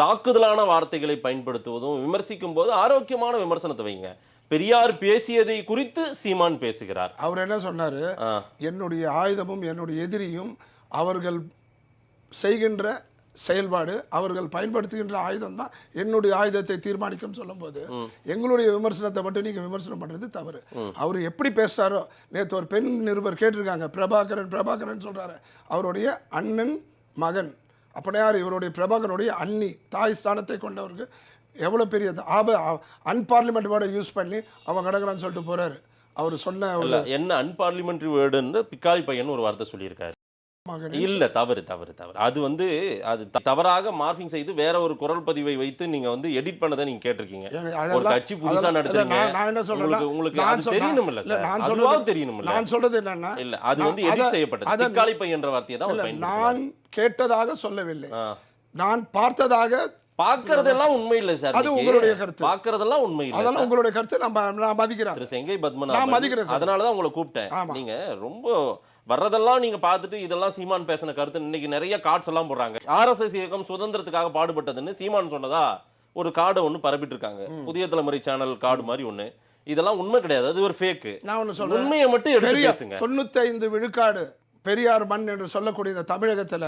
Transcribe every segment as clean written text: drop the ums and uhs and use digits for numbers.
தாக்குதலான வார்த்தைகளை பயன்படுத்துவதும் விமர்சிக்கும் போது ஆரோக்கியமான விமர்சனத்தை வைங்க. பெரியார் பேசியதை குறித்து சீமான் பேசுகிறார். அவர் என்ன சொன்னாரு, என்னுடைய ஆயுதமும் என்னுடைய எதிரியும் அவர்கள் செய்கின்ற செயல்பாடு, அவர்கள் பயன்படுத்துகின்ற ஆயுதம் தான் என்னுடைய ஆயுதத்தை தீர்மானிக்கும் சொல்லும்போது எங்களுடைய விமர்சனத்தை மட்டும் நீங்க விமர்சனம் பண்றது தவறு. அவர் எப்படி பேசுறாரோ, நேற்று ஒரு பெண் நிருபர் கேட்டிருக்காங்க, பிரபாகரன் சொல்றாரு, அவருடைய அண்ணன் மகன் அப்படியார், இவருடைய பிரபாகரனுடைய அண்ணி தாய் ஸ்தானத்தை கொண்டவருக்கு எவ்வளோ பெரிய அன்பார்லிமெண்ட் வேர்டை யூஸ் பண்ணி அவன் கிடக்குறான்னு சொல்லிட்டு போறாரு. அவர் சொன்ன என்ன அன்பார்லிமெண்ட்ரி வேர்டுன்னு பிக்காளி பையன் ஒரு வார்த்தை சொல்லியிருக்காரு. இல்ல, தவறு. அது அது தவறாக மார்பிங் செய்து வேற ஒரு குரல் பதிவை வைத்து நீங்க எடிட் பண்ணதை நீங்க கேட்டிருக்கீங்க. ஒரு கட்சி புதுசா நடத்துறீங்க, நான் என்ன சொல்றேன், உங்களுக்கு அது தெரியணும்ல சார், அதுவாவது தெரியணும்ல. நான் சொல்றது என்னன்னா, இல்ல அது எடிட் செய்யப்பட்டது. பிக்காளி பையன் என்ற வார்த்தையை தான் நான் கேட்டதாக சொல்லவில்லை, நான் பார்த்ததாக. பார்க்கறதெல்லாம் உண்மை இல்ல சார், அது உங்களுடைய கருத்து. பார்க்கறதெல்லாம் உண்மை இல்ல, அதெல்லாம் உங்களுடைய கருத்து. நான் மதிக்கிறேன் திரு செங்கை பத்மநாபன், அதனால தான் உங்களை கூப்பிட்டேன். நீங்க ரொம்ப வர்றதெல்லாம் நீங்க பார்த்துட்டு இதெல்லாம் சீமான் பேசின கருத்து. இன்னைக்கு நிறைய கார்ட்ஸ் எல்லாம் போடுறாங்க. RSS இயக்கம் சுதந்திரத்துக்காக பாடுபட்டதுன்னு சீமான் சொன்னதா ஒரு கார்டை ஒன்று பரப்பிட்டு இருக்காங்க, புதிய தலைமுறை சேனல் கார்டு மாதிரி ஒண்ணு. இதெல்லாம் உண்மை கிடையாது, அது ஒரு ஃபேக். நான் ஒன்று சொல்றேன், உண்மையை மட்டும் எடுத்து பேசுங்க. 95 விழுக்காடு பெரியார் மண் என்று சொல்லக்கூடிய இந்த தமிழகத்துல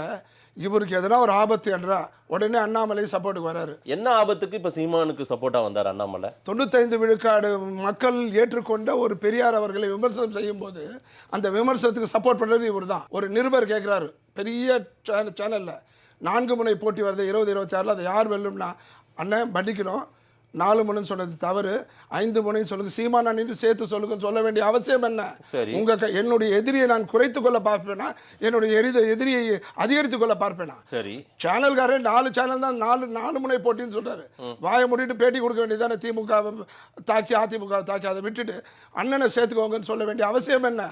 இவருக்கு எதனா ஒரு ஆபத்து என்றா உடனே அண்ணாமலை சப்போர்ட்டுக்கு வராரு. என்ன ஆபத்துக்கு இப்ப சீமானுக்கு சப்போர்ட்டா வந்தார் அண்ணாமலை? 95 விழுக்காடு மக்கள் ஏற்றுக்கொண்ட ஒரு பெரியார் அவர்களை விமர்சனம் செய்யும் போது அந்த விமர்சனத்துக்கு சப்போர்ட் பண்றது இவர் தான். ஒரு நிருபர் கேட்கிறாரு, பெரிய சேனல்ல 4 முனை போட்டி வருது 2026, அதை யார் வெல்லும்னா, அண்ணன் மன்னிக்கணும், 4 முனைன்னு சொன்னது தவறு, 5 முனைன்னு சொல்லுங்க, சீமான் அண்ணன் சேர்த்து சொல்லுங்கன்னு சொல்ல வேண்டிய அவசியம் என்ன? என்னுடைய எதிரியை நான் குறைத்துக் கொள்ள பார்ப்பேனா, என்னுடைய எதிரியை அதிகரித்துக் கொள்ள பார்ப்பேனா? சரி, சேனல்காரர் 4 சேனல் தான் 4 முனை போட்டின்னு சொல்றாரு. வாயை மூடிட்டு பேட்டி கொடுக்க வேண்டியதானே, திமுக தாக்கி அதிமுக தாக்கி, அதை விட்டுட்டு அண்ணனை சேர்த்துக்கோங்கன்னு சொல்ல வேண்டிய அவசியம் என்ன?